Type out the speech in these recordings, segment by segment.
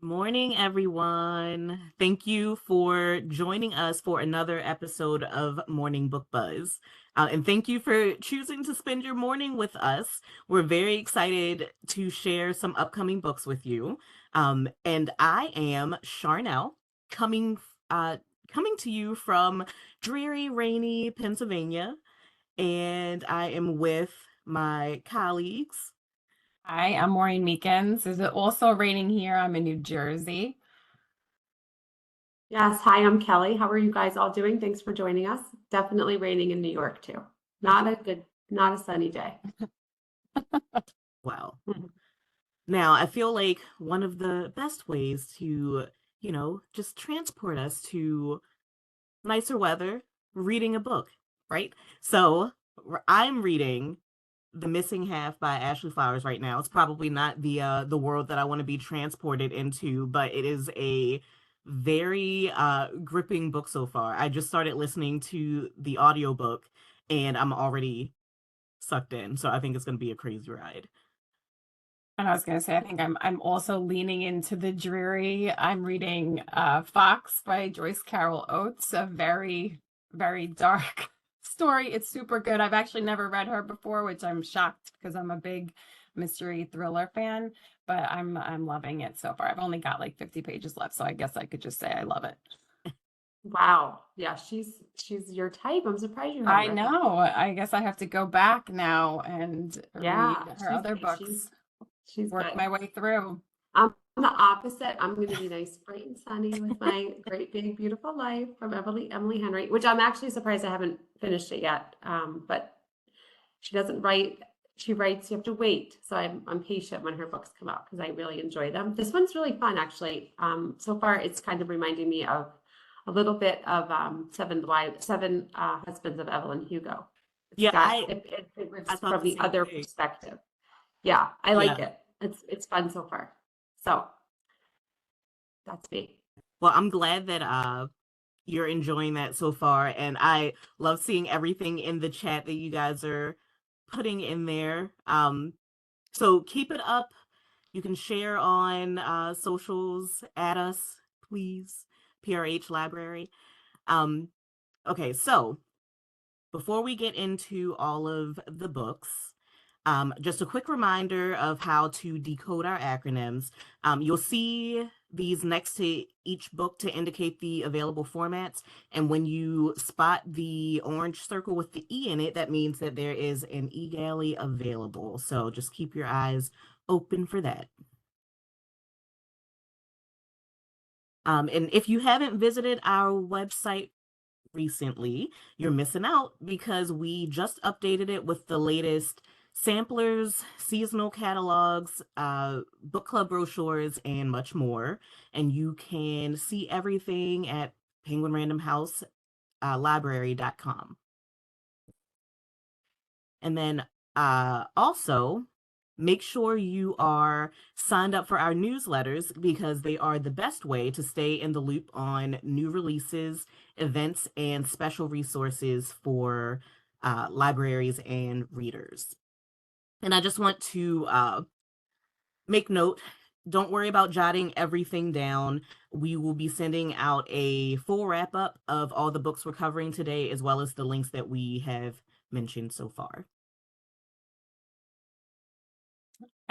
Morning, everyone. Thank you for joining us for another episode of Morning Book Buzz. And thank you for choosing to spend your morning with us. We're very excited to share some upcoming books with you. And I am Sharnell, coming uh, coming to you from dreary, rainy Pennsylvania, and I am with my colleagues. Hi, I'm Maureen Meekins. Is it also raining here? I'm in New Jersey. Yes, hi, I'm Kelly. How are you guys all doing? Thanks for joining us. Definitely raining in New York too. Not a sunny day. Wow. Mhm. Now, I feel like one of the best ways to, just transport us to nicer weather, reading a book, right? So, I'm reading The Missing Half by Ashley Flowers right now. It's probably not the world that I want to be transported into, but it is a very gripping book so far. I just started listening to the audiobook and I'm already sucked in. So, I think it's going to be a crazy ride. And I was going to say, I think I'm also leaning into the dreary. I'm reading Fox by Joyce Carol Oates, a very, very dark story. It's super good. I've actually never read her before, which I'm shocked because I'm a big mystery thriller fan, but I'm loving it so far. I've only got like 50 pages left, so I guess I could just say I love it. Wow. Yeah, she's your type. I'm surprised you haven't I read her. know. I guess I have to go back now and read Yeah, her other books, she's work good. my way through. I'm the opposite. I'm going to be nice, bright and sunny with my great big beautiful life from Emily Henry, which I'm actually surprised I haven't finished it yet. But she doesn't write. She writes. You have to wait. So I'm patient when her books come out because I really enjoy them. This one's really fun, actually. So far, it's kind of reminding me of a little bit of Seven Husbands of Evelyn Hugo. It's Yeah, got I I it's thought from the the same other thing. perspective. Yeah, I like Yeah. it. It's fun so far. So that's me. Well, I'm glad that you're enjoying that so far, and I love seeing everything in the chat that you guys are putting in there. So keep it up. You can share on socials, at us, please. PRH Library. Um, okay, so before we get into all of the books, just a quick reminder of how to decode our acronyms. You'll see these next to each book to indicate the available formats. And when you spot the orange circle with the E in it, that means that there is an e-galley available. So just keep your eyes open for that. And if you haven't visited our website recently, you're missing out because we just updated it with the latest samplers, seasonal catalogs, book club brochures, and much more. And you can see everything at penguinrandomhouse library.com. And then also make sure you are signed up for our newsletters because they are the best way to stay in the loop on new releases, events, and special resources for libraries and readers. And I just want to make note, don't worry about jotting everything down. We will be sending out a full wrap up of all the books we're covering today, as well as the links that we have mentioned so far.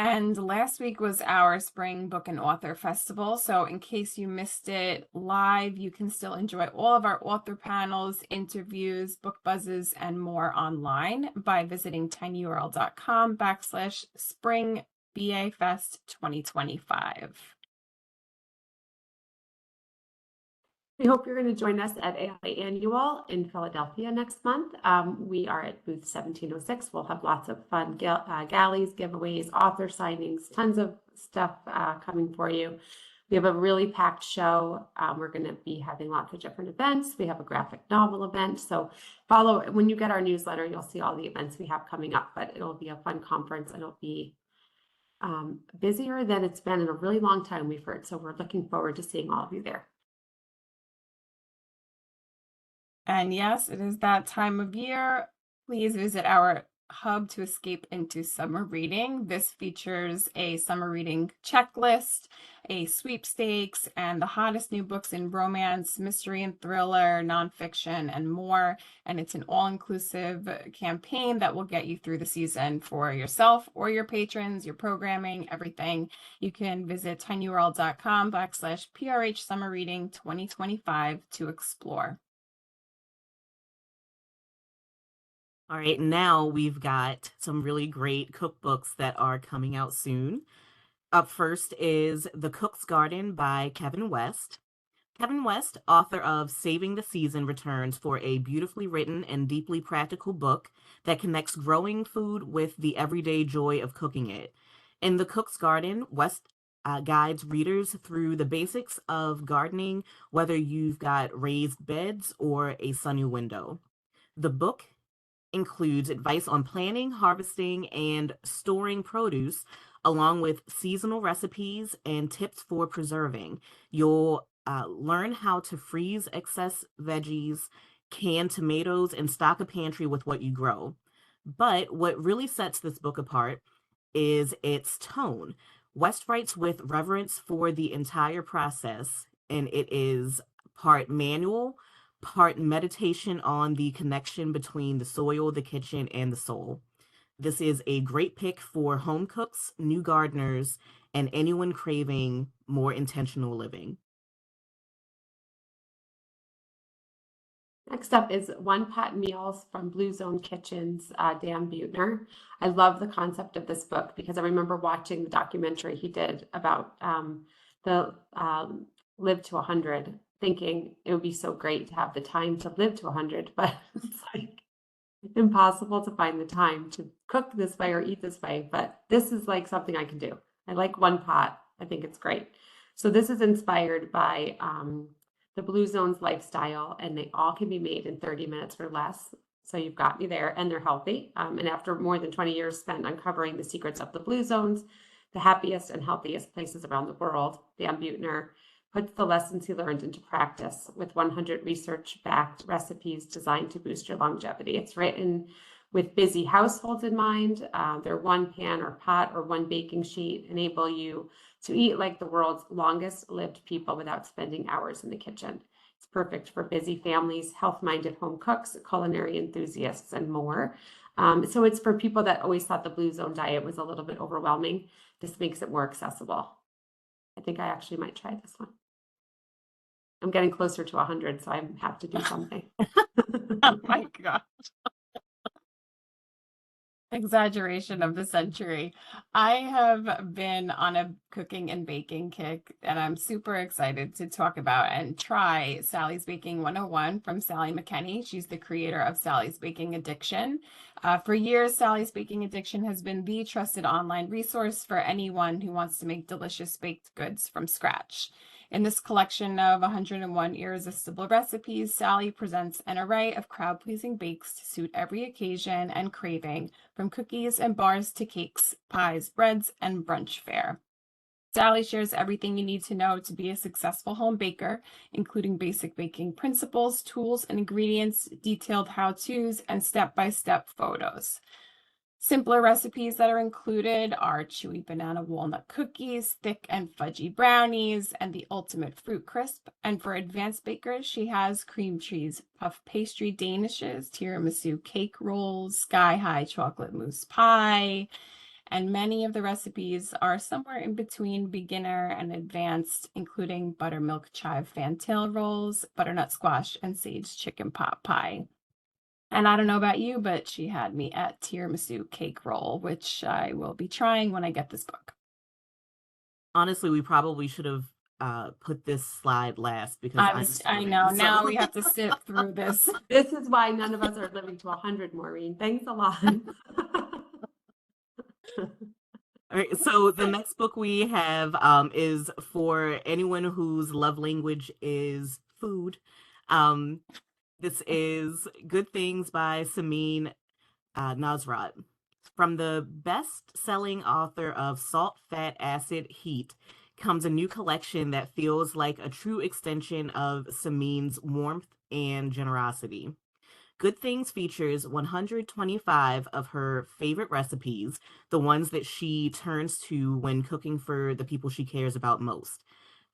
And last week was our Spring Book and Author Festival. So, in case you missed it live, you can still enjoy all of our author panels, interviews, book buzzes, and more online by visiting tinyurl.com/springbafest 2025. We hope you're going to join us at ALA Annual in Philadelphia next month. We are at booth 1706. We'll have lots of fun galleys, giveaways, author signings, tons of stuff coming for you. We have a really packed show. We're going to be having lots of different events. We have a graphic novel event. So follow, when you get our newsletter, you'll see all the events we have coming up, but it'll be a fun conference and it'll be busier than it's been in a really long time, we've heard. So we're looking forward to seeing all of you there. And yes, it is that time of year. Please visit our hub to escape into summer reading. This features a summer reading checklist, a sweepstakes, and the hottest new books in romance, mystery and thriller, nonfiction, and more. And it's an all-inclusive campaign that will get you through the season for yourself or your patrons, your programming, everything. You can visit tinyurl.com/PRH Summer Reading 2025 to explore. All right, now we've got some really great cookbooks that are coming out soon. Up first is The Cook's Garden by Kevin West. Kevin West, author of Saving the Season, returns for a beautifully written and deeply practical book that connects growing food with the everyday joy of cooking it. In The Cook's Garden, West guides readers through the basics of gardening, whether you've got raised beds or a sunny window. The book includes advice on planning, harvesting, and storing produce, along with seasonal recipes and tips for preserving. You'll learn how to freeze excess veggies, can tomatoes, and stock a pantry with what you grow. But what really sets this book apart is its tone. West writes with reverence for the entire process, and it is part manual, part meditation on the connection between the soil, the kitchen, and the soul. This is a great pick for home cooks, new gardeners, and anyone craving more intentional living. Next up is One Pot Meals from Blue Zone Kitchens, Dan Buettner. I love the concept of this book because I remember watching the documentary he did about the Live to 100, thinking it would be so great to have the time to live to 100, but it's like impossible to find the time to cook this way or eat this way. But this is like something I can do. I like one pot. I think it's great. So this is inspired by the Blue Zone's lifestyle, and they all can be made in 30 minutes or less. So you've got me there, and they're healthy. And after more than 20 years spent uncovering the secrets of the Blue Zones, the happiest and healthiest places around the world, Dan Buettner puts the lessons he learned into practice with 100 research-backed recipes designed to boost your longevity. It's written with busy households in mind. Their one pan or pot or one baking sheet enable you to eat like the world's longest lived people without spending hours in the kitchen. It's perfect for busy families, health-minded home cooks, culinary enthusiasts, and more. So it's for people that always thought the Blue Zone diet was a little bit overwhelming. This makes it more accessible. I think I actually might try this one. I'm getting closer to 100, so I have to do something. Oh my God. Exaggeration of the century. I have been on a cooking and baking kick, and I'm super excited to talk about and try Sally's Baking 101 from Sally McKinney. She's the creator of Sally's Baking Addiction. For years, Sally's Baking Addiction has been the trusted online resource for anyone who wants to make delicious baked goods from scratch. In this collection of 101 irresistible recipes, Sally presents an array of crowd-pleasing bakes to suit every occasion and craving, from cookies and bars to cakes, pies, breads, and brunch fare. Sally shares everything you need to know to be a successful home baker, including basic baking principles, tools, and ingredients, detailed how-tos, and step-by-step photos. Simpler recipes that are included are chewy banana walnut cookies, thick and fudgy brownies, and the ultimate fruit crisp. And for advanced bakers, she has cream cheese puff pastry danishes, tiramisu cake rolls, sky-high chocolate mousse pie, and many of the recipes are somewhere in between beginner and advanced, including buttermilk chive fantail rolls, butternut squash, and sage chicken pot pie. And I don't know about you, but she had me at tiramisu cake roll, which I will be trying when I get this book. Honestly, we probably should have put this slide last because I know. Now we have to sit through this. This is why none of us are living to 100, Maureen. Thanks a lot. All right, so the next book we have is for anyone whose love language is food. This is Good Things by Samin Nasrat. From the best-selling author of Salt, Fat, Acid, Heat comes a new collection that feels like a true extension of Samin's warmth and generosity. Good Things features 125 of her favorite recipes, the ones that she turns to when cooking for the people she cares about most.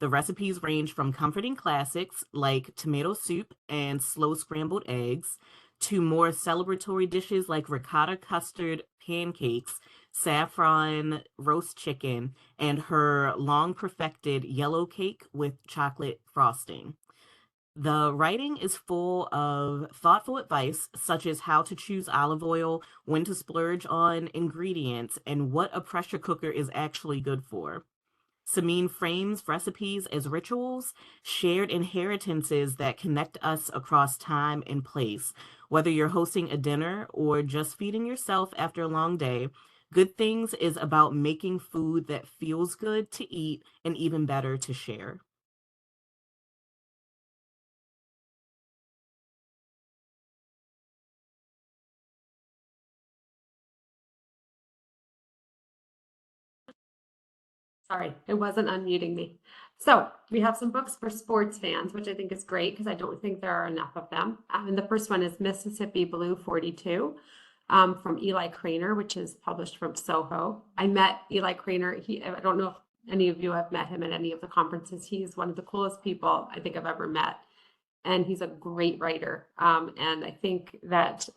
The recipes range from comforting classics like tomato soup and slow scrambled eggs to more celebratory dishes like ricotta custard pancakes, saffron roast chicken, and her long perfected yellow cake with chocolate frosting. The writing is full of thoughtful advice, such as how to choose olive oil, when to splurge on ingredients, and what a pressure cooker is actually good for. Samin frames recipes as rituals, shared inheritances that connect us across time and place. Whether you're hosting a dinner or just feeding yourself after a long day, Good Things is about making food that feels good to eat and even better to share. Sorry, it wasn't unmuting me. So we have some books for sports fans, which I think is great because I don't think there are enough of them. And the first one is Mississippi Blue 42 from Eli Craner, which is published from Soho. I met Eli Craner. I don't know if any of you have met him at any of the conferences. He's one of the coolest people I think I've ever met. And he's a great writer. And I think that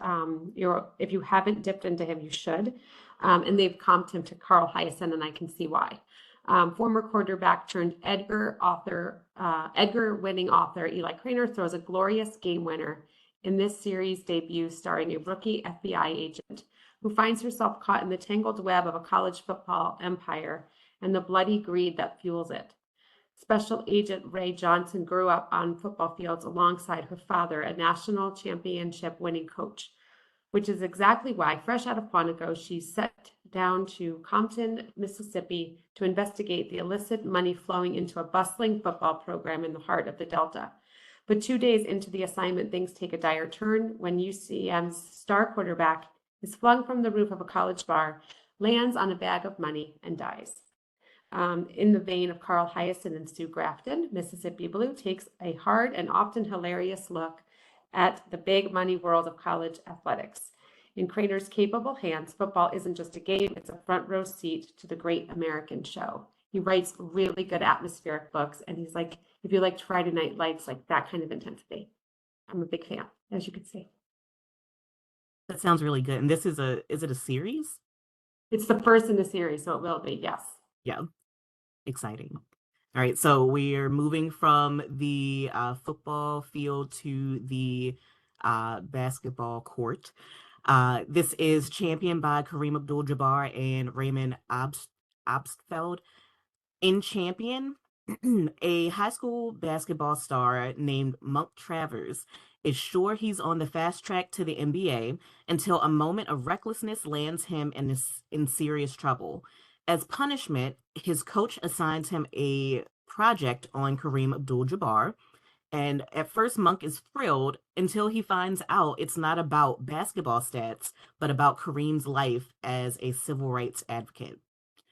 if you haven't dipped into him, you should. And they've comped him to Carl Hyacin, and I can see why. Former quarterback turned Edgar winning author Eli Craner throws a glorious game winner in this series debut starring a rookie FBI agent who finds herself caught in the tangled web of a college football empire and the bloody greed that fuels it. Special Agent Ray Johnson grew up on football fields alongside her father, a national championship winning coach, which is exactly why, fresh out of Quantico, she set down to Compton, Mississippi to investigate the illicit money flowing into a bustling football program in the heart of the Delta. But 2 days into the assignment, things take a dire turn when UCM's star quarterback is flung from the roof of a college bar, lands on a bag of money, and dies. In the vein of Carl Hyacin and Sue Grafton, Mississippi Blue takes a hard and often hilarious look at the big money world of college athletics. In Craner's capable hands, football isn't just a game, it's a front row seat to the great American show. He writes really good atmospheric books, and he's like, if you liked Friday Night Lights, like that kind of intensity. I'm a big fan, as you can see. That sounds really good. And is it a series? It's the first in the series, so it will be, yes. Yeah, exciting. All right, so we're moving from the football field to the basketball court. This is championed by Kareem Abdul-Jabbar and Raymond Obstfeld. In Champion, a high school basketball star named Monk Travers is sure he's on the fast track to the NBA until a moment of recklessness lands him in serious trouble. As punishment, his coach assigns him a project on Kareem Abdul-Jabbar, and at first Monk is thrilled until he finds out it's not about basketball stats, but about Kareem's life as a civil rights advocate.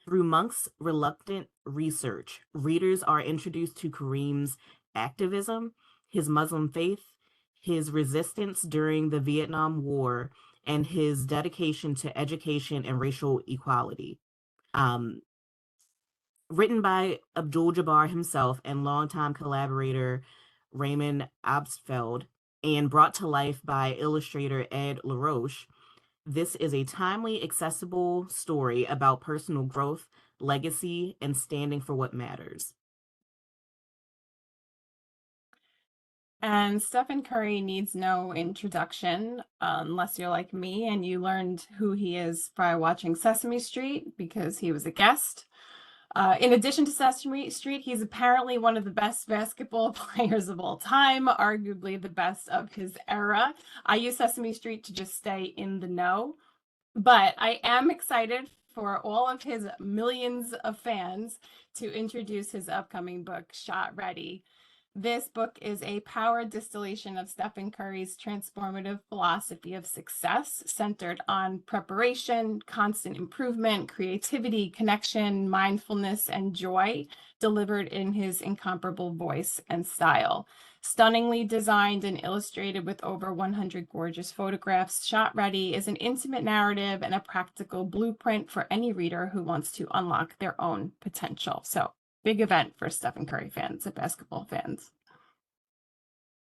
Through Monk's reluctant research, readers are introduced to Kareem's activism, his Muslim faith, his resistance during the Vietnam War, and his dedication to education and racial equality. Um, Written by Abdul-Jabbar himself and longtime collaborator Raymond Obstfeld, and brought to life by illustrator Ed LaRoche, this is a timely, accessible story about personal growth, legacy, and standing for what matters. And Stephen Curry needs no introduction unless you're like me and you learned who he is by watching Sesame Street because he was a guest. In addition to Sesame Street, he's apparently one of the best basketball players of all time, arguably the best of his era. I use Sesame Street to just stay in the know, but I am excited for all of his millions of fans to introduce his upcoming book, Shot Ready. This book is a power distillation of Stephen Curry's transformative philosophy of success, centered on preparation, constant improvement, creativity, connection, mindfulness, and joy, delivered in his incomparable voice and style. Stunningly designed and illustrated with over 100 gorgeous photographs, Shot Ready is an intimate narrative and a practical blueprint for any reader who wants to unlock their own potential. So, big event for Stephen Curry fans and basketball fans.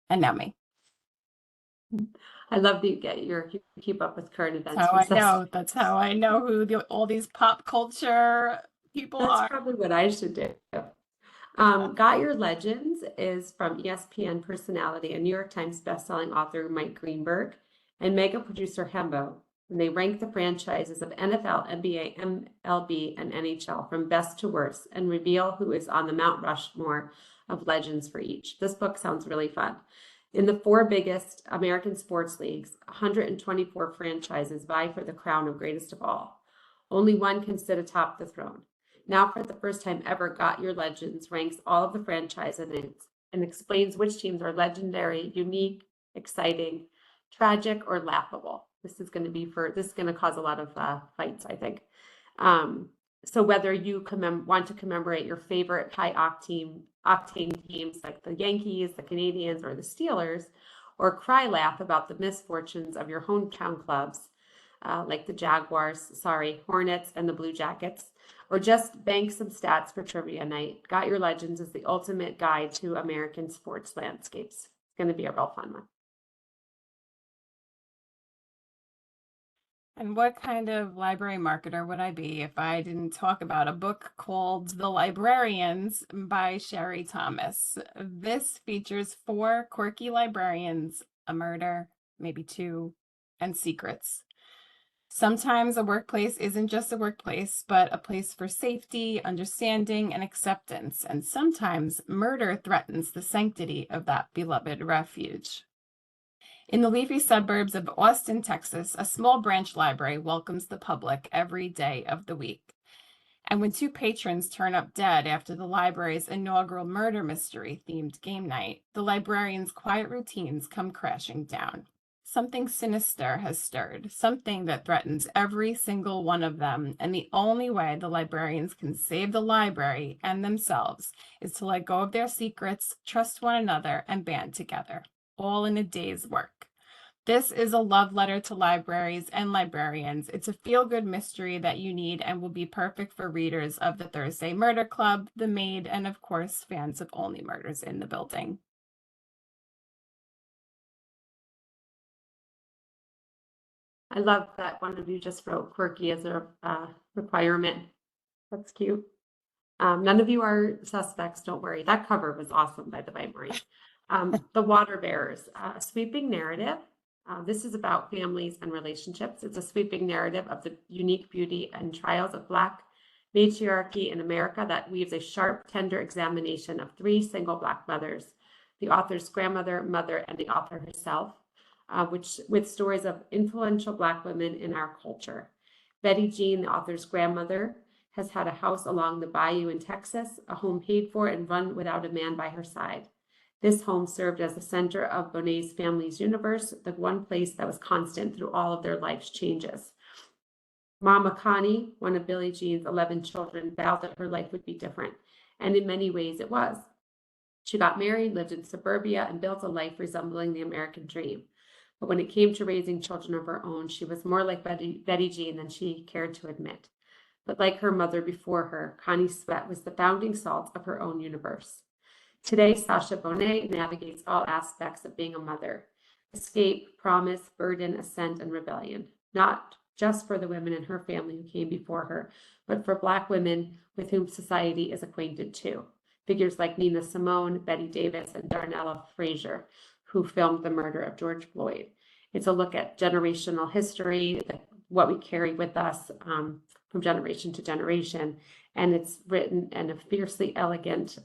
And now me. I love that you keep up with current events. That's how I know. That's how I know who all these pop culture people That's are. probably what I should do. Got Your Legends is from ESPN personality and New York Times bestselling author Mike Greenberg and mega producer Hembo. And they rank the franchises of NFL, NBA, MLB, and NHL from best to worst and reveal who is on the Mount Rushmore of legends for each. This book sounds really fun. In the 4 biggest American sports leagues, 124 franchises vie for the crown of greatest of all. Only one can sit atop the throne. Now, for the first time ever, Got Your Legends ranks all of the franchises and explains which teams are legendary, unique, exciting, tragic, or laughable. This is going to cause a lot of fights, I think. So whether you want to commemorate your favorite high octane teams like the Yankees, the Canadians, or the Steelers, or cry laugh about the misfortunes of your hometown clubs, like the Jaguars, Hornets, and the Blue Jackets, or just bank some stats for trivia night, Got Your Legends is the ultimate guide to American sports landscapes. It's going to be a real fun one. And what kind of library marketer would I be if I didn't talk about a book called The Librarians by Sherry Thomas? This features 4 quirky librarians, a murder, maybe 2, and secrets. Sometimes a workplace isn't just a workplace, but a place for safety, understanding, and acceptance. And sometimes murder threatens the sanctity of that beloved refuge. In the leafy suburbs of Austin, Texas, a small branch library welcomes the public every day of the week. And when 2 patrons turn up dead after the library's inaugural murder mystery themed game night, the librarians' quiet routines come crashing down. Something sinister has stirred, something that threatens every single one of them, and the only way the librarians can save the library and themselves is to let go of their secrets, trust one another, and band together, all in a day's work. This is a love letter to libraries and librarians. It's a feel-good mystery that you need and will be perfect for readers of the Thursday Murder Club, The Maid, and of course, fans of Only Murders in the Building. I love that one of you just wrote quirky as a requirement. That's cute. None of you are suspects, don't worry. That cover was awesome, by the way, Maureen. The Water Bearers, a sweeping narrative. This is about families and relationships. It's a sweeping narrative of the unique beauty and trials of Black matriarchy in America that weaves a sharp, tender examination of 3 single Black mothers, the author's grandmother, mother, and the author herself, with stories of influential Black women in our culture. Betty Jean, the author's grandmother, has had a house along the bayou in Texas, a home paid for and run without a man by her side. This home served as the center of Bonet's family's universe, the one place that was constant through all of their life's changes. Mama Connie, one of Billie Jean's 11 children, vowed that her life would be different, and in many ways it was. She got married, lived in suburbia, and built a life resembling the American dream. But when it came to raising children of her own, she was more like Betty Jean than she cared to admit. But like her mother before her, Connie Sweat was the founding salt of her own universe. Today, Sasha Bonet navigates all aspects of being a mother: escape, promise, burden, ascent, and rebellion, not just for the women in her family who came before her, but for Black women with whom society is acquainted too. Figures like Nina Simone, Betty Davis, and Darnella Frazier, who filmed the murder of George Floyd. It's a look at generational history, what we carry with us from generation to generation, and it's written in a fiercely elegant,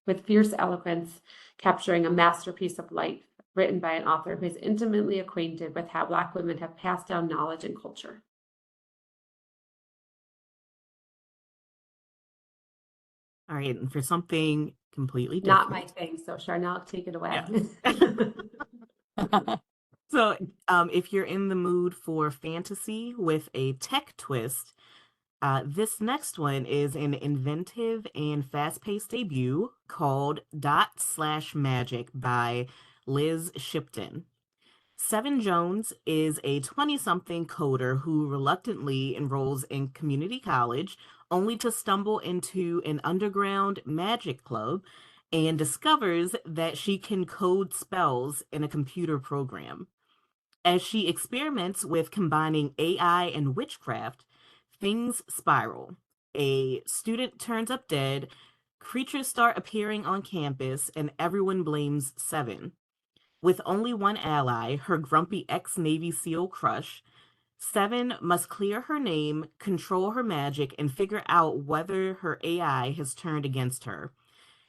with fierce eloquence, capturing a masterpiece of life written by an author who is intimately acquainted with how Black women have passed down knowledge and culture. All right, and for something completely Not my different. thing, so Sharnell, take it away. Yeah. So, if you're in the mood for fantasy with a tech twist, this next one is an inventive and fast-paced debut called Dot/Magic by Liz Shipton. Seven Jones is a 20-something coder who reluctantly enrolls in community college only to stumble into an underground magic club and discovers that she can code spells in a computer program. As she experiments with combining AI and witchcraft, things spiral. A student turns up dead, creatures start appearing on campus, and everyone blames Seven. With only one ally, her grumpy ex-Navy SEAL crush, Seven must clear her name, control her magic, and figure out whether her AI has turned against her.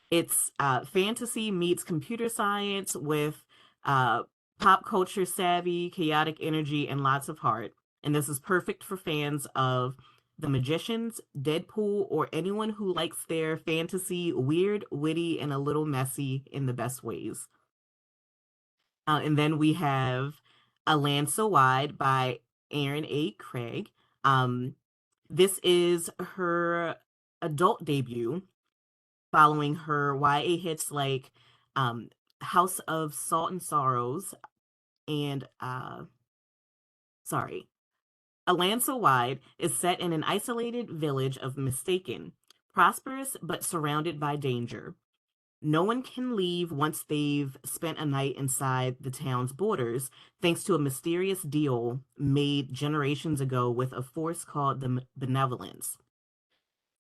It's fantasy meets computer science with uh, pop culture savvy, chaotic energy, and lots of heart. And this is perfect for fans of The Magicians, Deadpool, or anyone who likes their fantasy weird, witty, and a little messy in the best ways. And then we have A Land So Wide by Erin A. Craig. Um, this is her adult debut following her YA hits like um, House of Salt and Sorrows and sorry, A Land So Wide is set in an isolated village of Mistaken, prosperous but surrounded by danger. No one can leave once they've spent a night inside the town's borders, thanks to a mysterious deal made generations ago with a force called the Benevolence.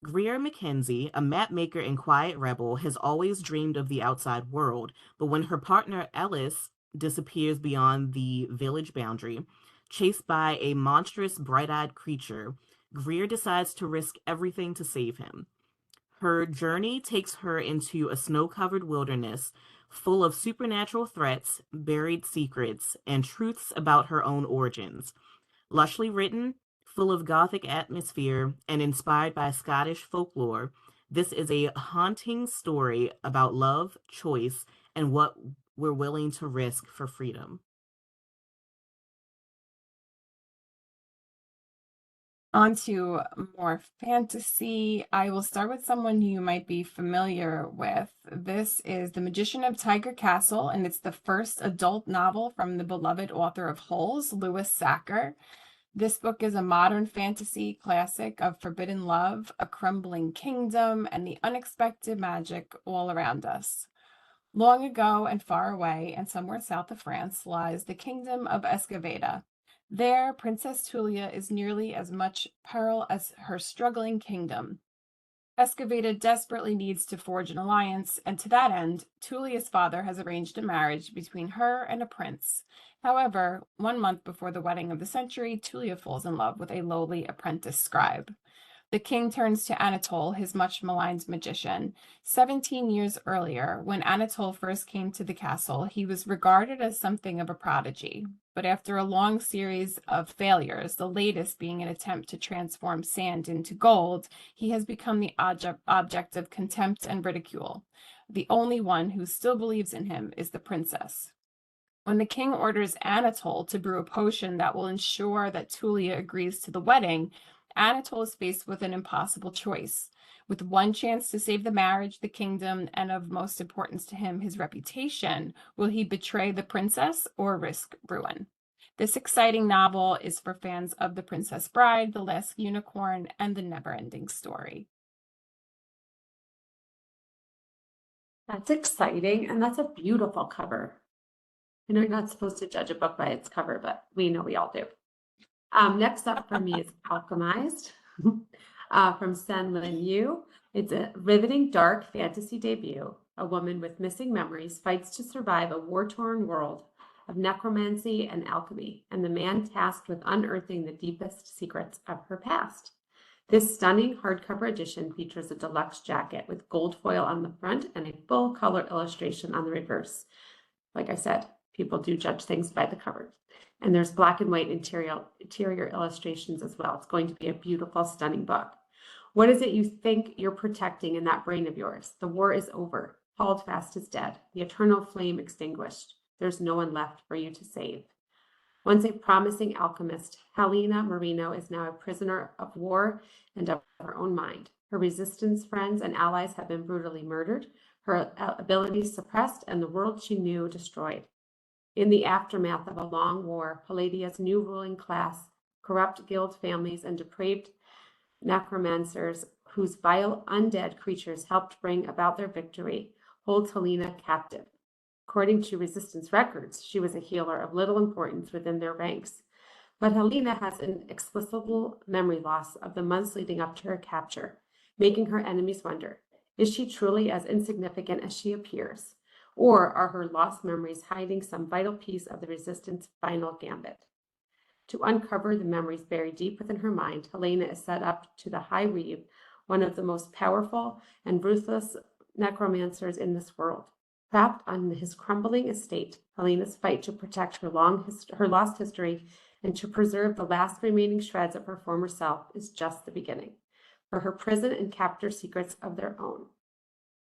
Greer Mackenzie, a mapmaker and quiet rebel, has always dreamed of the outside world, but when her partner Ellis disappears beyond the village boundary, chased by a monstrous bright-eyed creature, Greer decides to risk everything to save him. Her journey takes her into a snow-covered wilderness full of supernatural threats, buried secrets, and truths about her own origins. Lushly written, full of gothic atmosphere, and inspired by Scottish folklore, this is a haunting story about love, choice, and what we're willing to risk for freedom. On to more fantasy. I will start with someone you might be familiar with. This is The Magician of Tiger Castle, and it's the first adult novel from the beloved author of Holes, Lewis Sacker. This book is a modern fantasy classic of forbidden love, a crumbling kingdom, and the unexpected magic all around us. Long ago and far away, and somewhere south of France, lies the kingdom of Escaveda. There, Princess Tulia is nearly as much peril as her struggling kingdom. Escaveda desperately needs to forge an alliance, and to that end, Tulia's father has arranged a marriage between her and a prince. However, 1 month before the wedding of the century, Tulia falls in love with a lowly apprentice scribe. The king turns to Anatole, his much maligned magician. 17 years earlier, when Anatole first came to the castle, he was regarded as something of a prodigy. But after a long series of failures, the latest being an attempt to transform sand into gold, he has become the object of contempt and ridicule. The only one who still believes in him is the princess. When the king orders Anatole to brew a potion that will ensure that Tulia agrees to the wedding, Anatole is faced with an impossible choice. With one chance to save the marriage, the kingdom, and of most importance to him, his reputation, will he betray the princess or risk ruin? This exciting novel is for fans of The Princess Bride, The Last Unicorn, and The Never-Ending Story. That's exciting, and that's a beautiful cover. I know you're not supposed to judge a book by its cover, but we know we all do. Next up for me is Alchemized from Sen Lin Yu. It's a riveting, dark fantasy debut. A woman with missing memories fights to survive a war-torn world of necromancy and alchemy, and the man tasked with unearthing the deepest secrets of her past. This stunning hardcover edition features a deluxe jacket with gold foil on the front and a full color illustration on the reverse. Like I said, people do judge things by the cover. And there's black and white interior illustrations as well. It's going to be a beautiful, stunning book. What is it you think you're protecting in that brain of yours? The war is over. Holdfast is dead. The eternal flame extinguished. There's no one left for you to save. Once a promising alchemist, Helena Marino is now a prisoner of war and of her own mind. Her resistance friends and allies have been brutally murdered, her abilities suppressed, and the world she knew destroyed. In the aftermath of a long war, Palladia's new ruling class, corrupt guild families, and depraved necromancers whose vile undead creatures helped bring about their victory, holds Helena captive. According to resistance records, she was a healer of little importance within their ranks. But Helena has an inexplicable memory loss of the months leading up to her capture, making her enemies wonder, is she truly as insignificant as she appears? Or are her lost memories hiding some vital piece of the resistance final gambit? To uncover the memories buried deep within her mind, Helena is set up to the High Reeve, one of the most powerful and ruthless necromancers in this world. Trapped on his crumbling estate, Helena's fight to protect her lost history and to preserve the last remaining shreds of her former self is just the beginning. For her prison and captor secrets of their own.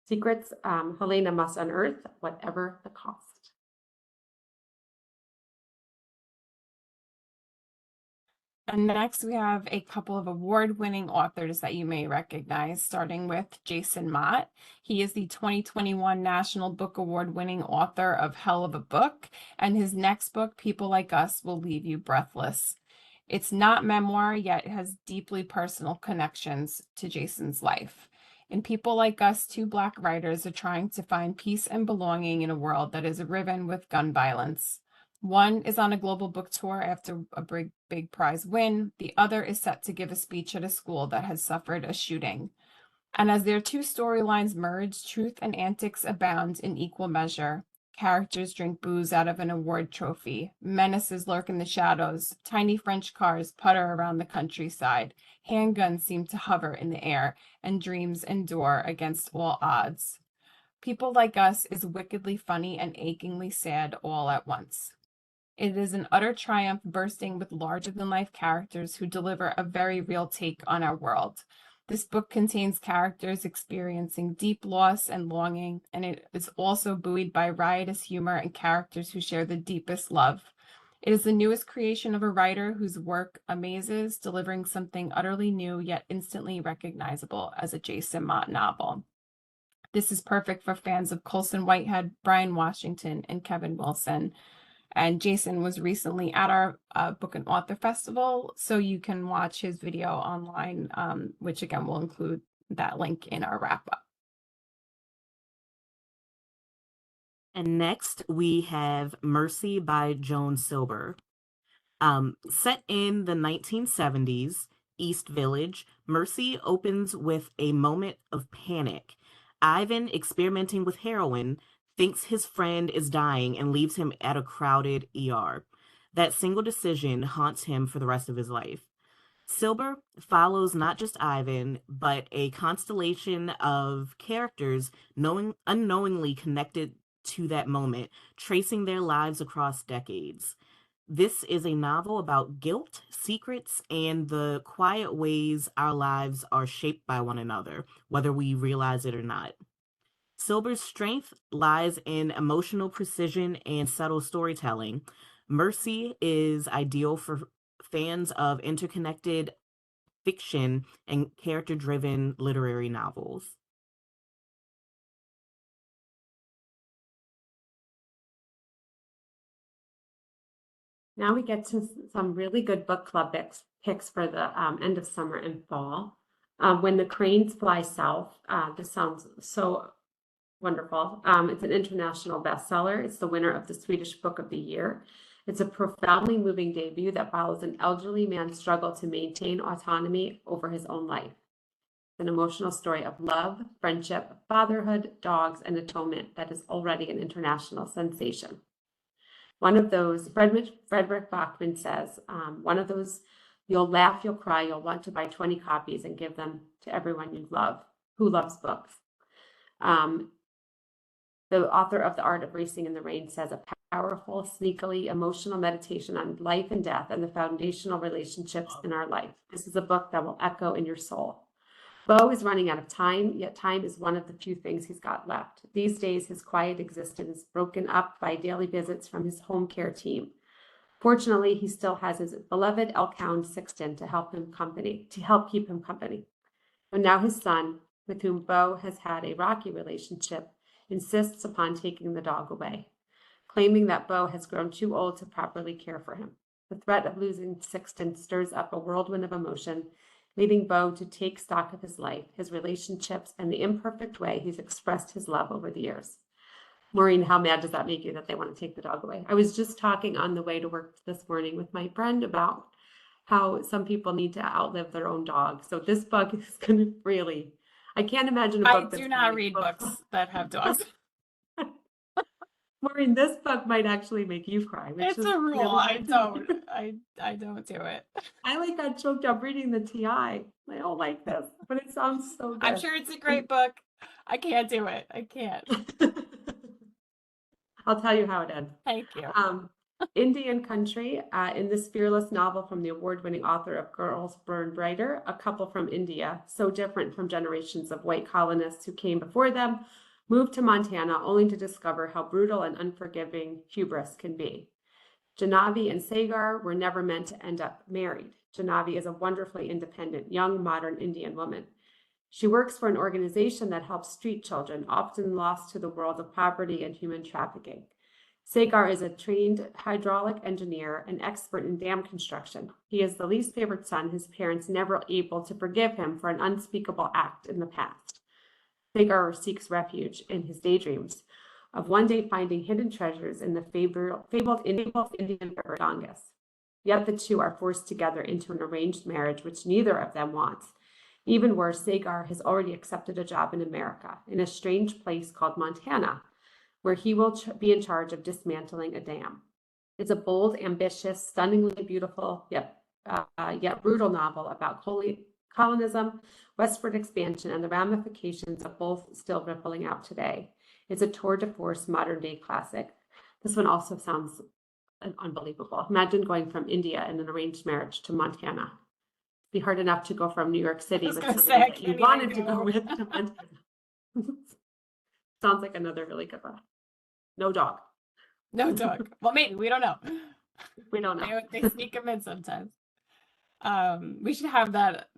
Secrets Helena must unearth, whatever the cost. And next, we have a couple of award-winning authors that you may recognize, starting with Jason Mott. He is the 2021 National Book Award-winning author of Hell of a Book, and his next book, People Like Us, will leave you breathless. It's not memoir, yet it has deeply personal connections to Jason's life. In People Like Us, two Black writers are trying to find peace and belonging in a world that is riven with gun violence. One is on a global book tour after a big prize win. The other is set to give a speech at a school that has suffered a shooting. And as their two storylines merge, truth and antics abound in equal measure. Characters drink booze out of an award trophy. Menaces lurk in the shadows. Tiny French cars putter around the countryside. Handguns seem to hover in the air, and dreams endure against all odds. People Like Us is wickedly funny and achingly sad all at once. It is an utter triumph bursting with larger-than-life characters who deliver a very real take on our world. This book contains characters experiencing deep loss and longing, and it is also buoyed by riotous humor and characters who share the deepest love. It is the newest creation of a writer whose work amazes, delivering something utterly new yet instantly recognizable as a Jason Mott novel. This is perfect for fans of Colson Whitehead, Brian Washington, and Kevin Wilson. And Jason was recently at our Book and Author Festival, so you can watch his video online, which again, will include that link in our wrap-up. And next, we have Mercy by Joan Silber. Set in the 1970s, East Village, Mercy opens with a moment of panic. Ivan, experimenting with heroin, thinks his friend is dying and leaves him at a crowded ER. That single decision haunts him for the rest of his life. Silber follows not just Ivan, but a constellation of characters unknowingly connected to that moment, tracing their lives across decades. This is a novel about guilt, secrets, and the quiet ways our lives are shaped by one another, whether we realize it or not. Silber's strength lies in emotional precision and subtle storytelling. Mercy is ideal for fans of interconnected fiction and character-driven literary novels. Now we get to some really good book club picks for the end of summer and fall. When the Cranes Fly South. This sounds so wonderful. It's an international bestseller. It's the winner of the Swedish Book of the Year. It's a profoundly moving debut that follows an elderly man's struggle to maintain autonomy over his own life. It's an emotional story of love, friendship, fatherhood, dogs, and atonement that is already an international sensation. One of those, Frederick Bachman says, one of those, you'll laugh, you'll cry, you'll want to buy 20 copies and give them to everyone you love, who loves books. The author of The Art of Racing in the Rain says, a powerful, sneakily emotional meditation on life and death and the foundational relationships in our life. This is a book that will echo in your soul. Bo is running out of time, yet time is one of the few things he's got left. These days, his quiet existence is broken up by daily visits from his home care team. Fortunately, he still has his beloved elk-hound Sixten to help keep him company. But now his son, with whom Bo has had a rocky relationship, insists upon taking the dog away, claiming that Bo has grown too old to properly care for him. The threat of losing Sixten stirs up a whirlwind of emotion, leading Bo to take stock of his life, his relationships, and the imperfect way he's expressed his love over the years. Maureen, how mad does that make you that they want to take the dog away? I was just talking on the way to work this morning with my friend about how some people need to outlive their own dog. So this book is going to really, I can't imagine a book I do not read book. books that have dogs. Maureen, this book might actually make you cry. Which It's is a rule. really I don't do it. I got choked up reading the TI. I don't like this, but it sounds so good. I'm sure it's a great book. I can't do it. I can't. I'll tell you how it ends. Thank you. Indian Country, in this fearless novel from the award-winning author of Girls Burn Brighter, a couple from India, so different from generations of white colonists who came before them, moved to Montana only to discover how brutal and unforgiving hubris can be. Janavi and Sagar were never meant to end up married. Janavi is a wonderfully independent, young, modern Indian woman. She works for an organization that helps street children, often lost to the world of poverty and human trafficking. Sagar is a trained hydraulic engineer, an expert in dam construction. He is the least favored son, his parents never able to forgive him for an unspeakable act in the past. Sagar seeks refuge in his daydreams of one day finding hidden treasures in the fabled Indian river Ganges. Yet the two are forced together into an arranged marriage, which neither of them wants. Even worse, Sagar has already accepted a job in America, in a strange place called Montana, where he will be in charge of dismantling a dam. It's a bold, ambitious, stunningly beautiful, yet brutal novel about colonialism, westward expansion, and the ramifications of both still rippling out today. It's a tour de force modern-day classic. This one also sounds unbelievable. Imagine going from India in an arranged marriage to Montana. It'd be hard enough to go from New York City with somebody that you wanted to go with to Montana. Sounds like another really good one. No dog. No dog. Well, maybe. We don't know. We don't know. They sneak them in sometimes. We should have that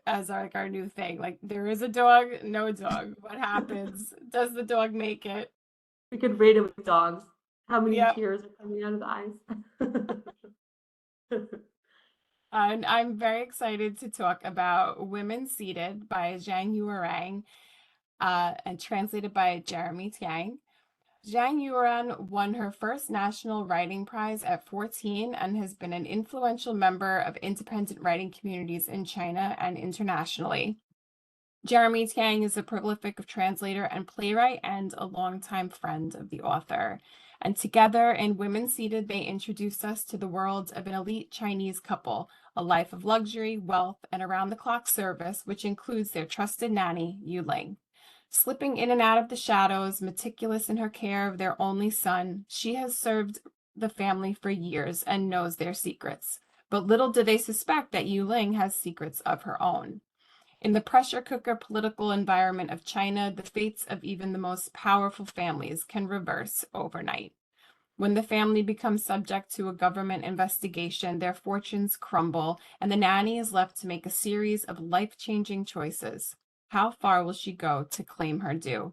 as our new thing. Like, there is a dog, no dog. What happens? Does the dog make it? We could rate it with dogs. How many tears are coming out of the eyes? And I'm very excited to talk about Women Seated by Zhang Yuerang, and translated by Jeremy Tang. Zhang Yuerang won her first National Writing Prize at 14 and has been an influential member of independent writing communities in China and internationally. Jeremy Tang is a prolific translator and playwright and a longtime friend of the author. And together in Women Seated, they introduce us to the world of an elite Chinese couple, a life of luxury, wealth, and around-the-clock service, which includes their trusted nanny, Yu Ling. Slipping in and out of the shadows, meticulous in her care of their only son, she has served the family for years and knows their secrets. But little do they suspect that Yu Ling has secrets of her own. In the pressure cooker political environment of China, the fates of even the most powerful families can reverse overnight. When the family becomes subject to a government investigation, their fortunes crumble, and the nanny is left to make a series of life-changing choices. How far will she go to claim her due?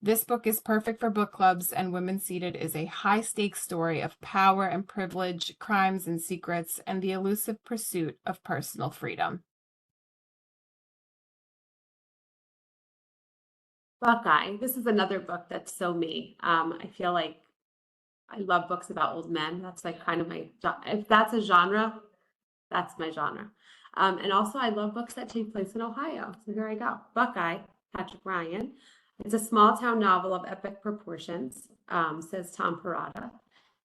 This book is perfect for book clubs, and Women Seated is a high-stakes story of power and privilege, crimes and secrets, and the elusive pursuit of personal freedom. Buckeye. This is another book that's so me. I feel like I love books about old men. That's like kind of my, if that's a genre, that's my genre. And also I love books that take place in Ohio. So here I go. Buckeye, Patrick Ryan. It's a small town novel of epic proportions, says Tom Parada.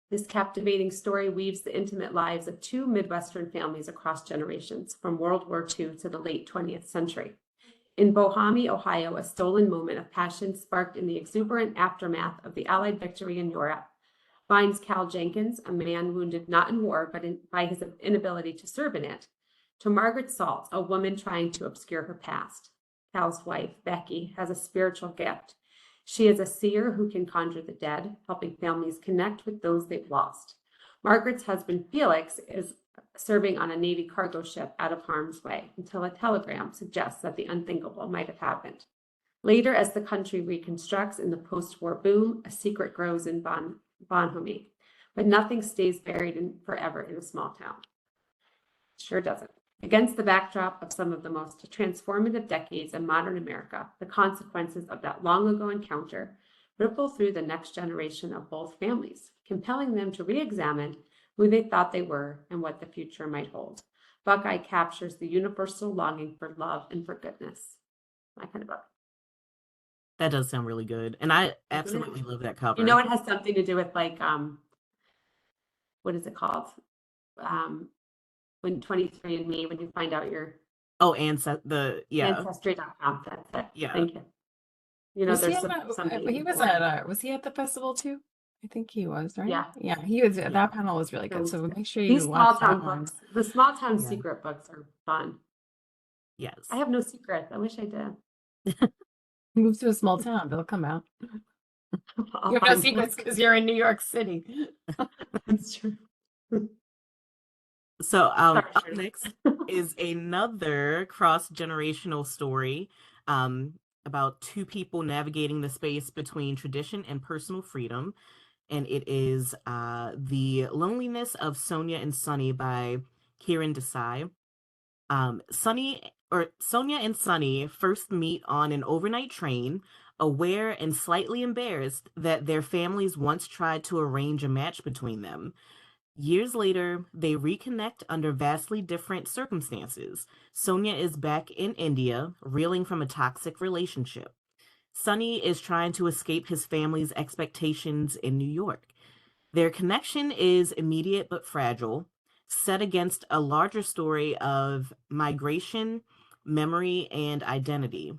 This captivating story weaves the intimate lives of two Midwestern families across generations, from World War II to the late 20th century. In Bohemie, Ohio, a stolen moment of passion sparked in the exuberant aftermath of the Allied victory in Europe binds Cal Jenkins, a man wounded not in war, but by his inability to serve in it, to Margaret Salt, a woman trying to obscure her past. Cal's wife, Becky, has a spiritual gift. She is a seer who can conjure the dead, helping families connect with those they've lost. Margaret's husband, Felix, is serving on a Navy cargo ship out of harm's way until a telegram suggests that the unthinkable might have happened. Later, as the country reconstructs in the post-war boom, a secret grows in Bonhomie, but nothing stays buried forever in a small town. Sure doesn't. Against the backdrop of some of the most transformative decades in modern America, the consequences of that long ago encounter ripple through the next generation of both families, compelling them to re-examine who they thought they were and what the future might hold. Buckeye captures the universal longing for love and for goodness. My kind of book. That does sound really good. And I absolutely love that cover. You know, it has something to do with like, what is it called? When 23andMe, when you find out your ancestry.com. That's it. Yeah. Thank you. You know, Was he there's at something. he was he at the festival too? I think he was, right? Yeah. Yeah, he was. Yeah. That panel was really good. So make sure These you small watch that town one. books, the small town Yeah. secret books are fun. Yes. I have no secrets. I wish I did. Move to a small town, they'll come out. I'll You have no find secrets because you're in New York City. That's true. So up Sorry. next is another cross-generational story about two people navigating the space between tradition and personal freedom. And it is The Loneliness of Sonia and Sunny by Kieran Desai. Sonia and Sunny first meet on an overnight train, aware and slightly embarrassed that their families once tried to arrange a match between them. Years later, they reconnect under vastly different circumstances. Sonia is back in India, reeling from a toxic relationship. Sunny is trying to escape his family's expectations in New York. Their connection is immediate but fragile, set against a larger story of migration, memory, and identity.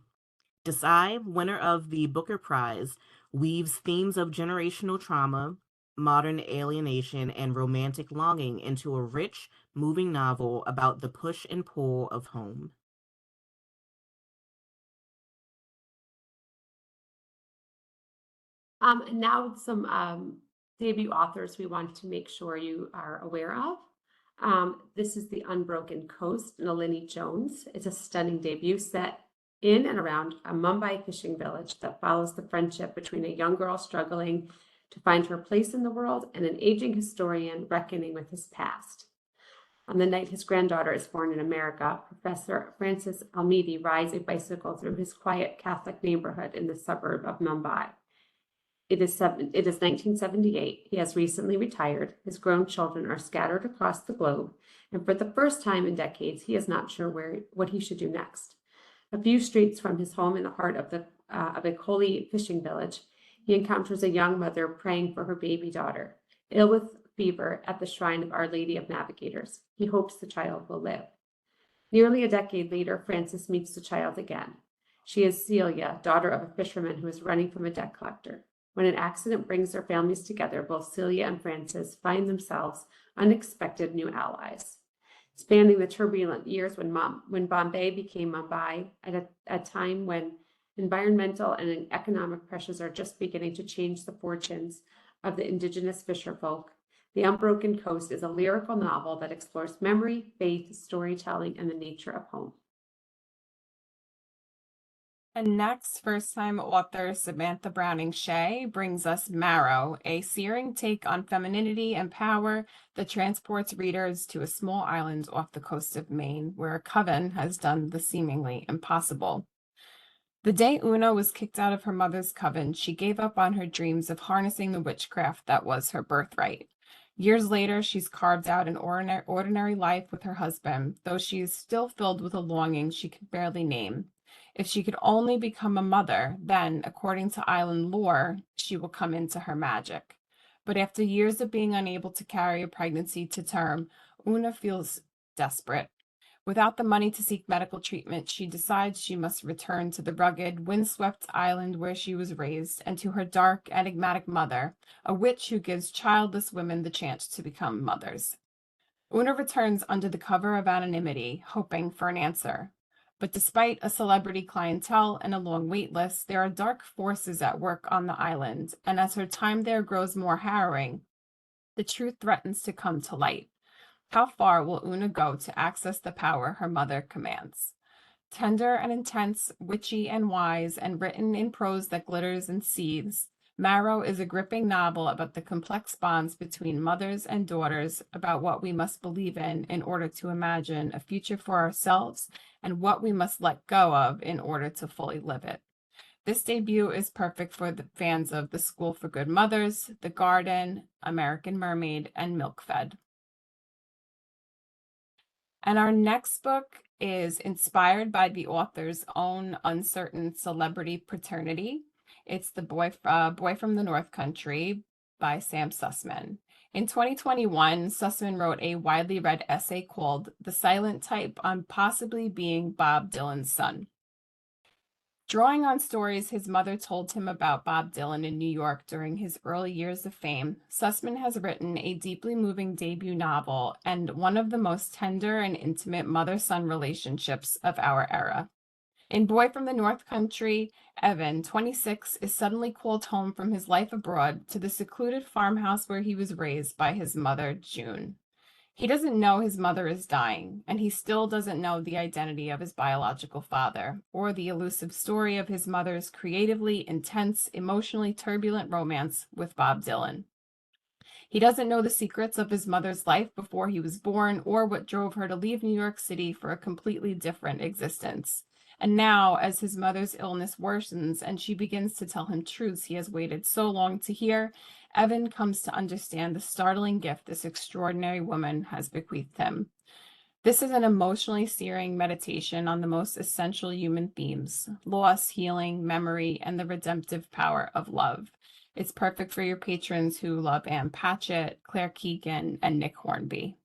Desai, winner of the Booker Prize, weaves themes of generational trauma, modern alienation, and romantic longing into a rich, moving novel about the push and pull of home. And now some debut authors we want to make sure you are aware of. This is The Unbroken Coast, Nalini Jones. It's a stunning debut set in and around a Mumbai fishing village that follows the friendship between a young girl struggling to find her place in the world and an aging historian reckoning with his past. On the night his granddaughter is born in America, Professor Francis Almidi rides a bicycle through his quiet Catholic neighborhood in the suburb of Mumbai. It is 1978. He has recently retired. His grown children are scattered across the globe, and for the first time in decades, he is not sure what he should do next. A few streets from his home in the heart of a Koli fishing village, he encounters a young mother praying for her baby daughter, ill with fever at the shrine of Our Lady of Navigators. He hopes the child will live. Nearly a decade later, Francis meets the child again. She is Celia, daughter of a fisherman who is running from a debt collector. When an accident brings their families together, both Celia and Francis find themselves unexpected new allies. Spanning the turbulent years when Bombay became Mumbai, at a time when environmental and economic pressures are just beginning to change the fortunes of the indigenous fisherfolk, The Unbroken Coast is a lyrical novel that explores memory, faith, storytelling, and the nature of home. And next, first-time author Samantha Browning Shea brings us Marrow, a searing take on femininity and power that transports readers to a small island off the coast of Maine, where a coven has done the seemingly impossible. The day Una was kicked out of her mother's coven, she gave up on her dreams of harnessing the witchcraft that was her birthright. Years later, she's carved out an ordinary life with her husband, though she is still filled with a longing she could barely name. If she could only become a mother, then, according to island lore, she will come into her magic. But after years of being unable to carry a pregnancy to term, Una feels desperate. Without the money to seek medical treatment, she decides she must return to the rugged, windswept island where she was raised, and to her dark, enigmatic mother, a witch who gives childless women the chance to become mothers. Una returns under the cover of anonymity, hoping for an answer. But despite a celebrity clientele and a long wait list, there are dark forces at work on the island, and as her time there grows more harrowing, the truth threatens to come to light. How far will Una go to access the power her mother commands? Tender and intense, witchy and wise, and written in prose that glitters and seethes, Marrow is a gripping novel about the complex bonds between mothers and daughters, about what we must believe in order to imagine a future for ourselves, and what we must let go of in order to fully live it. This debut is perfect for the fans of The School for Good Mothers, The Garden, American Mermaid, and Milk Fed. And our next book is inspired by the author's own uncertain celebrity paternity. It's The Boy from the North Country by Sam Sussman. In 2021, Sussman wrote a widely read essay called The Silent Type on Possibly Being Bob Dylan's Son. Drawing on stories his mother told him about Bob Dylan in New York during his early years of fame, Sussman has written a deeply moving debut novel and one of the most tender and intimate mother-son relationships of our era. In Boy from the North Country, Evan, 26, is suddenly called home from his life abroad to the secluded farmhouse where he was raised by his mother, June. He doesn't know his mother is dying, and he still doesn't know the identity of his biological father, or the elusive story of his mother's creatively intense, emotionally turbulent romance with Bob Dylan. He doesn't know the secrets of his mother's life before he was born, or what drove her to leave New York City for a completely different existence. And now, as his mother's illness worsens and she begins to tell him truths he has waited so long to hear, Evan comes to understand the startling gift this extraordinary woman has bequeathed him. This is an emotionally searing meditation on the most essential human themes: loss, healing, memory, and the redemptive power of love. It's perfect for your patrons who love Ann Patchett, Claire Keegan, and Nick Hornby.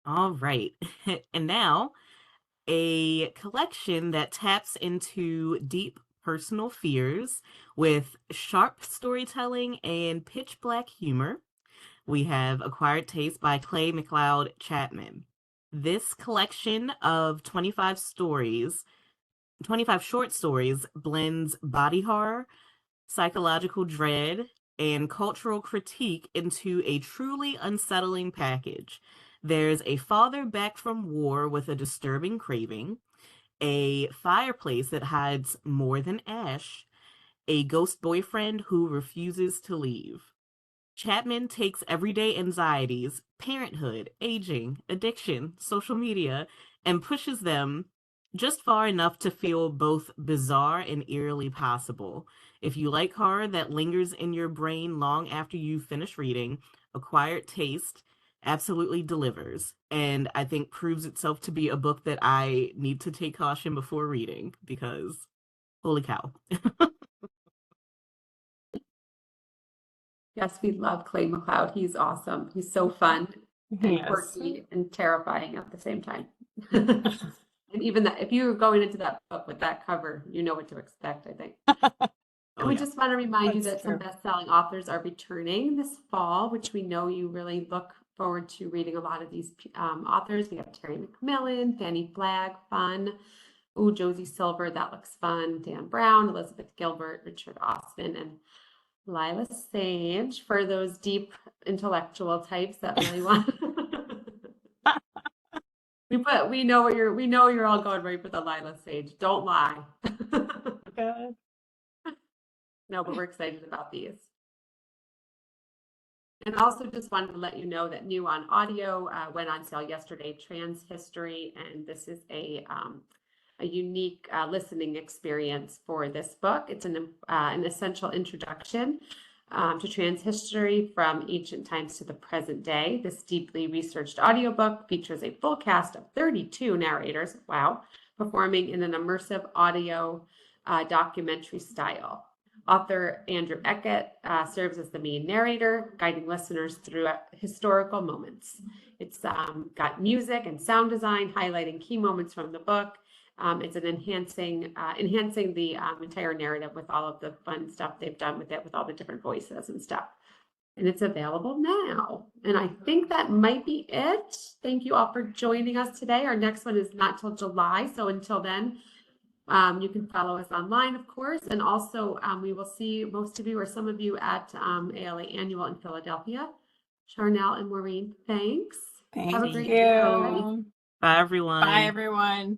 All right. And now, a collection that taps into deep personal fears with sharp storytelling and pitch black humor. We have Acquired Taste by Clay McLeod Chapman. This collection of 25 stories, 25 short stories, blends body horror, psychological dread, and cultural critique into a truly unsettling package. There's a father back from war with a disturbing craving, a fireplace that hides more than ash, a ghost boyfriend who refuses to leave. Chapman takes everyday anxieties, parenthood, aging, addiction, social media, and pushes them just far enough to feel both bizarre and eerily possible. If you like horror that lingers in your brain long after you finish reading, Acquired Taste absolutely delivers, and I think proves itself to be a book that I need to take caution before reading because holy cow. Yes, we love Clay McLeod. He's awesome. He's so fun and Yes. quirky and terrifying at the same time. And even that, if you're going into that book with that cover, you know what to expect, I think. And Oh, we yeah. just want to remind you That's that some true. best-selling authors are returning this fall, which we know you really look forward to reading a lot of these authors. We have Terry McMillan, Fanny Flagg, fun. Ooh, Josie Silver, that looks fun. Dan Brown, Elizabeth Gilbert, Richard Osman, and Lila Sage for those deep intellectual types that really want. We know you're all going right for the Lila Sage. Don't lie. Good. No, but we're excited about these. And also just wanted to let you know that new on audio went on sale yesterday, Trans History, and this is a unique listening experience for this book. It's an essential introduction to trans history from ancient times to the present day. This deeply researched audiobook features a full cast of 32 narrators, wow, performing in an immersive audio documentary style. Author Andrew Eckett serves as the main narrator, guiding listeners through historical moments. It's got music and sound design highlighting key moments from the book. It's an enhancing the entire narrative with all of the fun stuff they've done with it, with all the different voices and stuff. and it's available now. And I think that might be it. Thank you all for joining us today. Our next one is not till July. So until then, you can follow us online, of course. And also we will see most of you or some of you at ALA Annual in Philadelphia. Sharnell and Maureen, thanks. Thank Have a great you. day, everybody. Bye, everyone. Bye, everyone.